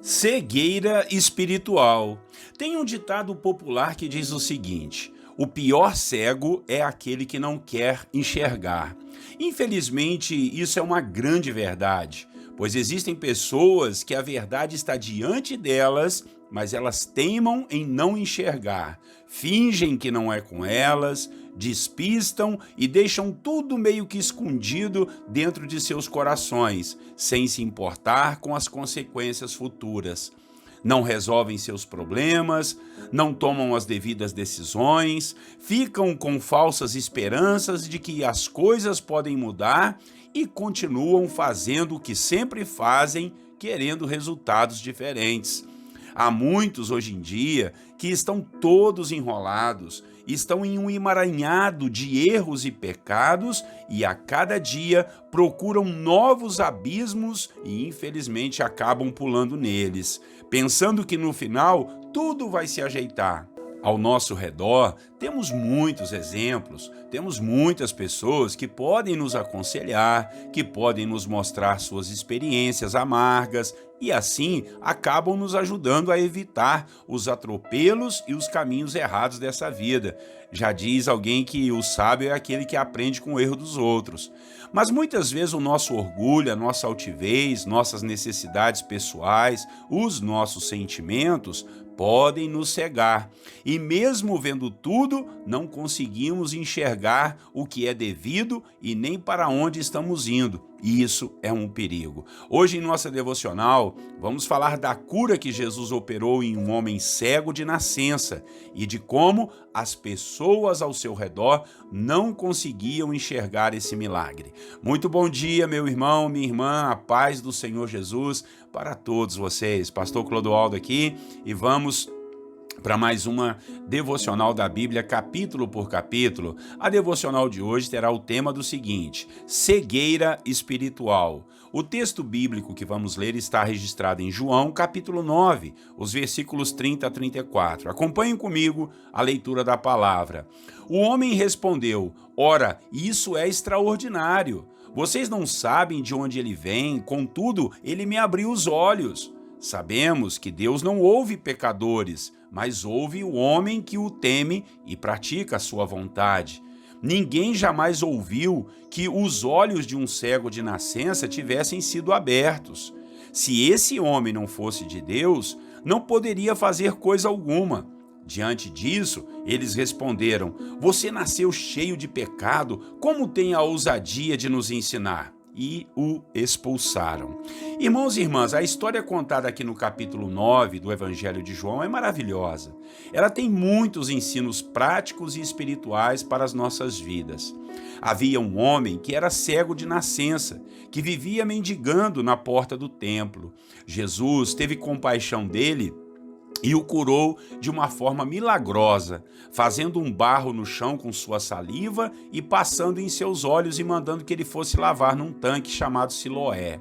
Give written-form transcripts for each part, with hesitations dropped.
Cegueira espiritual. Tem um ditado popular que diz o seguinte: o pior cego é aquele que não quer enxergar. Infelizmente, isso é uma grande verdade, pois existem pessoas que a verdade está diante delas, mas elas teimam em não enxergar, fingem que não é com elas, despistam e deixam tudo meio que escondido dentro de seus corações, sem se importar com as consequências futuras. Não resolvem seus problemas, não tomam as devidas decisões, ficam com falsas esperanças de que as coisas podem mudar e continuam fazendo o que sempre fazem, querendo resultados diferentes. Há muitos hoje em dia que estão todos enrolados, estão em um emaranhado de erros e pecados e a cada dia procuram novos abismos e infelizmente acabam pulando neles, pensando que no final tudo vai se ajeitar. Ao nosso redor, temos muitos exemplos, temos muitas pessoas que podem nos aconselhar, que podem nos mostrar suas experiências amargas e assim acabam nos ajudando a evitar os atropelos e os caminhos errados dessa vida. Já diz alguém que o sábio é aquele que aprende com o erro dos outros. Mas muitas vezes o nosso orgulho, a nossa altivez, nossas necessidades pessoais, os nossos sentimentos podem nos cegar. E mesmo vendo tudo, não conseguimos enxergar o que é devido e nem para onde estamos indo. E isso é um perigo. Hoje em nossa devocional, vamos falar da cura que Jesus operou em um homem cego de nascença e de como as pessoas ao seu redor não conseguiam enxergar esse milagre. Muito bom dia, meu irmão, minha irmã, a paz do Senhor Jesus para todos vocês. Pastor Clodoaldo aqui e vamos para mais uma devocional da Bíblia, capítulo por capítulo. A devocional de hoje terá o tema do seguinte: cegueira espiritual. O texto bíblico que vamos ler está registrado em João, capítulo 9, os versículos 30 a 34. Acompanhem comigo a leitura da palavra. O homem respondeu: ora, isso é extraordinário. Vocês não sabem de onde ele vem, contudo, ele me abriu os olhos. Sabemos que Deus não ouve pecadores, mas ouve o homem que o teme e pratica a sua vontade. Ninguém jamais ouviu que os olhos de um cego de nascença tivessem sido abertos. Se esse homem não fosse de Deus, não poderia fazer coisa alguma. Diante disso, eles responderam: você nasceu cheio de pecado, como tem a ousadia de nos ensinar? E o expulsaram. Irmãos e irmãs, a história contada aqui no capítulo 9 do Evangelho de João é maravilhosa. Ela tem muitos ensinos práticos e espirituais para as nossas vidas. Havia um homem que era cego de nascença, que vivia mendigando na porta do templo. Jesus teve compaixão dele e o curou de uma forma milagrosa, fazendo um barro no chão com sua saliva e passando em seus olhos e mandando que ele fosse lavar num tanque chamado Siloé.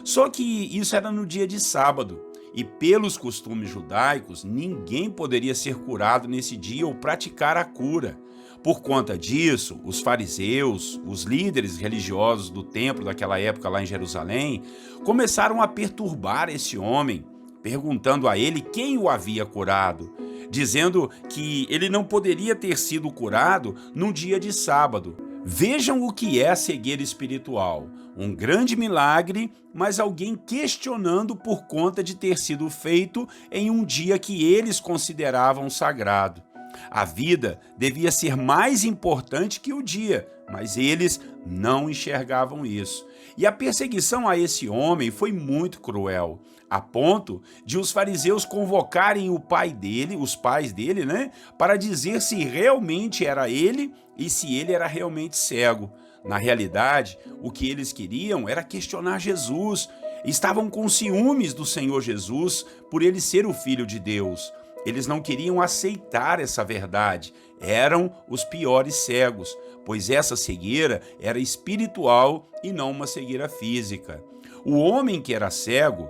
Só que isso era no dia de sábado, e pelos costumes judaicos, ninguém poderia ser curado nesse dia ou praticar a cura. Por conta disso, os fariseus, os líderes religiosos do templo daquela época lá em Jerusalém, começaram a perturbar esse homem, perguntando a ele quem o havia curado, dizendo que ele não poderia ter sido curado num dia de sábado. Vejam o que é a cegueira espiritual. Um grande milagre, mas alguém questionando por conta de ter sido feito em um dia que eles consideravam sagrado. A vida devia ser mais importante que o dia, mas eles não enxergavam isso. E a perseguição a esse homem foi muito cruel, a ponto de os fariseus convocarem os pais dele, para dizer se realmente era ele e se ele era realmente cego. Na realidade, o que eles queriam era questionar Jesus. Estavam com ciúmes do Senhor Jesus por ele ser o Filho de Deus. Eles não queriam aceitar essa verdade. Eram os piores cegos, pois essa cegueira era espiritual e não uma cegueira física. O homem que era cego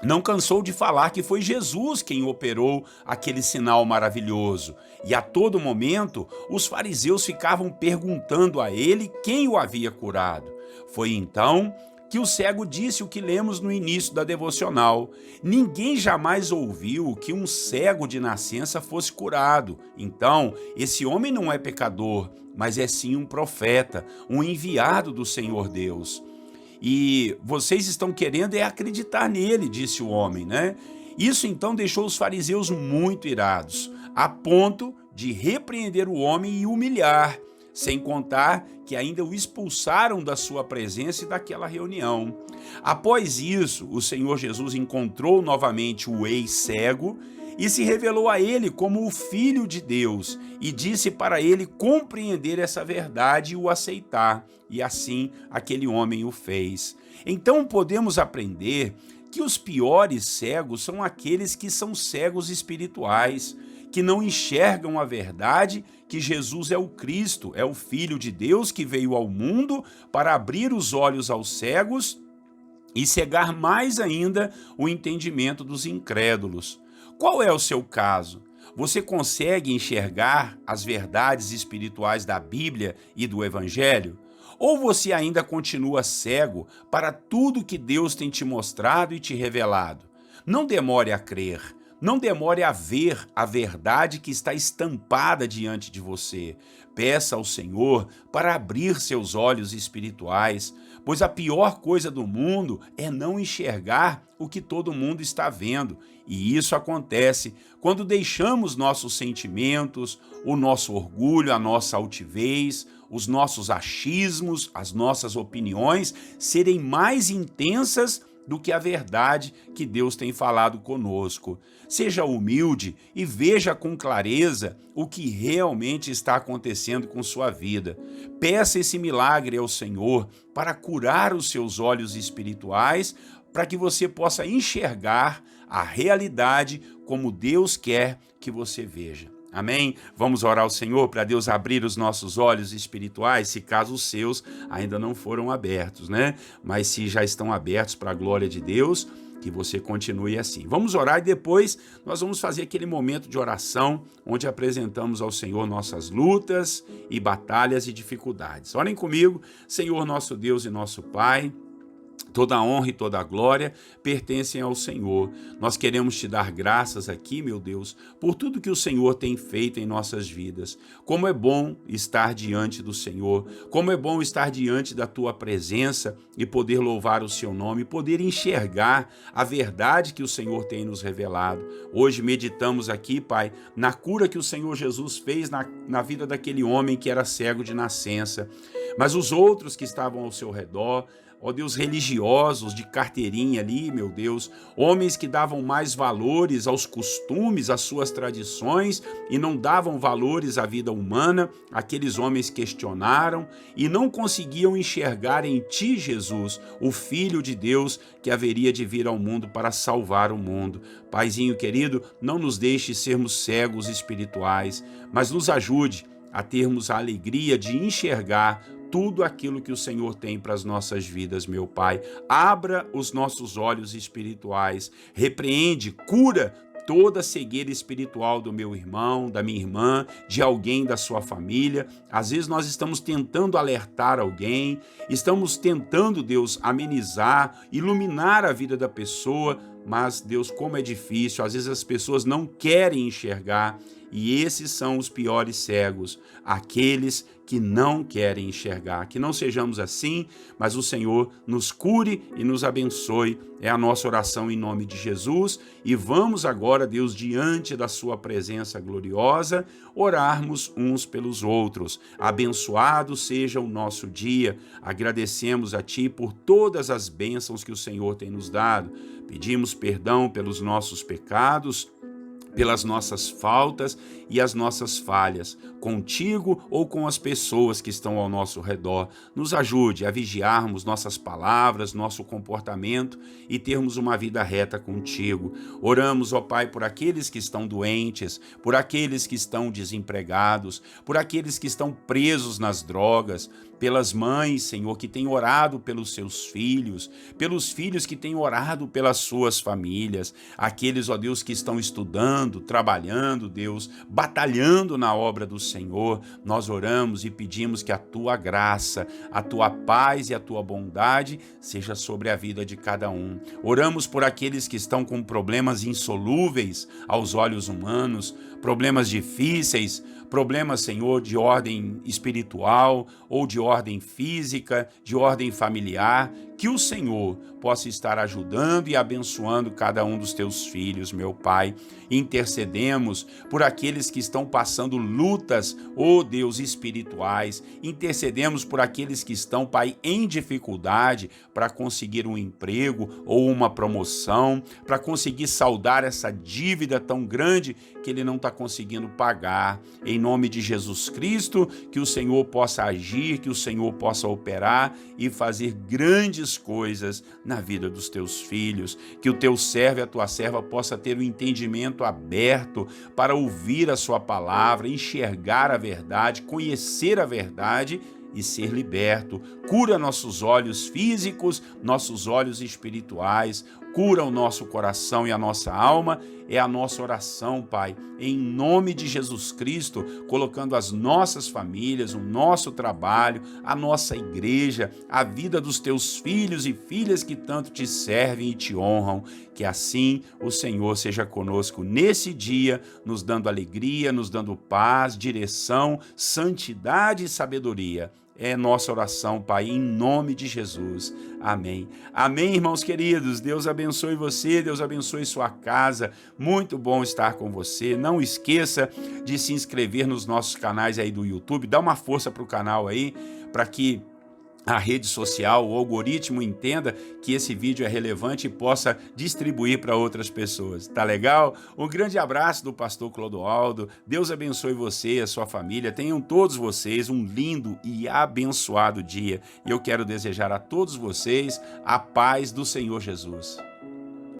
não cansou de falar que foi Jesus quem operou aquele sinal maravilhoso. E a todo momento, os fariseus ficavam perguntando a ele quem o havia curado. Foi então que o cego disse o que lemos no início da devocional. Ninguém jamais ouviu que um cego de nascença fosse curado. Então, esse homem não é pecador, mas é sim um profeta, um enviado do Senhor Deus. E vocês estão querendo é acreditar nele, disse o homem, né? Isso então deixou os fariseus muito irados, a ponto de repreender o homem e humilhar, sem contar que ainda o expulsaram da sua presença e daquela reunião. Após isso, o Senhor Jesus encontrou novamente o ex-cego e se revelou a ele como o Filho de Deus e disse para ele compreender essa verdade e o aceitar. E assim aquele homem o fez. Então podemos aprender que os piores cegos são aqueles que são cegos espirituais, que não enxergam a verdade que Jesus é o Cristo, é o Filho de Deus que veio ao mundo para abrir os olhos aos cegos e cegar mais ainda o entendimento dos incrédulos. Qual é o seu caso? Você consegue enxergar as verdades espirituais da Bíblia e do Evangelho? Ou você ainda continua cego para tudo que Deus tem te mostrado e te revelado? Não demore a crer. Não demore a ver a verdade que está estampada diante de você. Peça ao Senhor para abrir seus olhos espirituais, pois a pior coisa do mundo é não enxergar o que todo mundo está vendo. E isso acontece quando deixamos nossos sentimentos, o nosso orgulho, a nossa altivez, os nossos achismos, as nossas opiniões serem mais intensas do que a verdade que Deus tem falado conosco. Seja humilde e veja com clareza o que realmente está acontecendo com sua vida. Peça esse milagre ao Senhor para curar os seus olhos espirituais, para que você possa enxergar a realidade como Deus quer que você veja. Amém? Vamos orar ao Senhor para Deus abrir os nossos olhos espirituais, se caso os seus ainda não foram abertos, né? Mas se já estão abertos para a glória de Deus, que você continue assim. Vamos orar e depois nós vamos fazer aquele momento de oração onde apresentamos ao Senhor nossas lutas e batalhas e dificuldades. Orem comigo, Senhor nosso Deus e nosso Pai. Toda a honra e toda a glória pertencem ao Senhor. Nós queremos te dar graças aqui, meu Deus, por tudo que o Senhor tem feito em nossas vidas. Como é bom estar diante do Senhor, como é bom estar diante da tua presença e poder louvar o seu nome, poder enxergar a verdade que o Senhor tem nos revelado. Hoje meditamos aqui, Pai, na cura que o Senhor Jesus fez na vida daquele homem que era cego de nascença. Mas os outros que estavam ao seu redor, ó Deus, religiosos de carteirinha ali, meu Deus, homens que davam mais valores aos costumes, às suas tradições e não davam valores à vida humana, aqueles homens questionaram e não conseguiam enxergar em ti, Jesus, o Filho de Deus que haveria de vir ao mundo para salvar o mundo. Paizinho querido, não nos deixe sermos cegos espirituais, mas nos ajude a termos a alegria de enxergar tudo aquilo que o Senhor tem para as nossas vidas, meu Pai. Abra os nossos olhos espirituais, repreende, cura toda a cegueira espiritual do meu irmão, da minha irmã, de alguém da sua família. Às vezes nós estamos tentando alertar alguém, estamos tentando, Deus, amenizar, iluminar a vida da pessoa, mas, Deus, como é difícil, às vezes as pessoas não querem enxergar, e esses são os piores cegos, aqueles que não querem enxergar. Que não sejamos assim, mas o Senhor nos cure e nos abençoe. É a nossa oração em nome de Jesus. E vamos agora, Deus, diante da sua presença gloriosa, orarmos uns pelos outros. Abençoado seja o nosso dia. Agradecemos a Ti por todas as bênçãos que o Senhor tem nos dado. Pedimos perdão pelos nossos pecados, pelas nossas faltas e as nossas falhas, contigo ou com as pessoas que estão ao nosso redor. Nos ajude a vigiarmos nossas palavras, nosso comportamento e termos uma vida reta contigo. Oramos, ó Pai, por aqueles que estão doentes, por aqueles que estão desempregados, por aqueles que estão presos nas drogas. pelas mães, Senhor, que têm orado pelos seus filhos, pelos filhos que têm orado pelas suas famílias, aqueles, ó Deus, que estão estudando, trabalhando, Deus, batalhando na obra do Senhor. Nós oramos e pedimos que a tua graça, a tua paz e a tua bondade seja sobre a vida de cada um. Oramos por aqueles que estão com problemas insolúveis aos olhos humanos, problemas difíceis, problemas, Senhor, de ordem espiritual ou de ordem física, de ordem familiar, que o Senhor possa estar ajudando e abençoando cada um dos teus filhos, meu Pai. Intercedemos por aqueles que estão passando lutas, ó Deus, espirituais. Intercedemos por aqueles que estão, Pai, em dificuldade para conseguir um emprego ou uma promoção, para conseguir saldar essa dívida tão grande que ele não está conseguindo pagar. Em nome de Jesus Cristo, que o Senhor possa agir, que o Senhor possa operar e fazer grandes coisas na vida dos teus filhos, que o teu servo e a tua serva possa ter o entendimento aberto para ouvir a sua palavra, enxergar a verdade, conhecer a verdade e ser liberto. Cura nossos olhos físicos, nossos olhos espirituais, cura o nosso coração e a nossa alma. É a nossa oração, Pai, em nome de Jesus Cristo, colocando as nossas famílias, o nosso trabalho, a nossa igreja, a vida dos teus filhos e filhas que tanto te servem e te honram. Que assim o Senhor seja conosco nesse dia, nos dando alegria, nos dando paz, direção, santidade e sabedoria. É nossa oração, Pai, em nome de Jesus. Amém. Amém, irmãos queridos. Deus abençoe você, Deus abençoe sua casa. Muito bom estar com você. Não esqueça de se inscrever nos nossos canais aí do YouTube. Dá uma força para o canal aí, para que a rede social, o algoritmo entenda que esse vídeo é relevante e possa distribuir para outras pessoas. Tá legal? Um grande abraço do pastor Clodoaldo. Deus abençoe você e a sua família. Tenham todos vocês um lindo e abençoado dia. E eu quero desejar a todos vocês a paz do Senhor Jesus.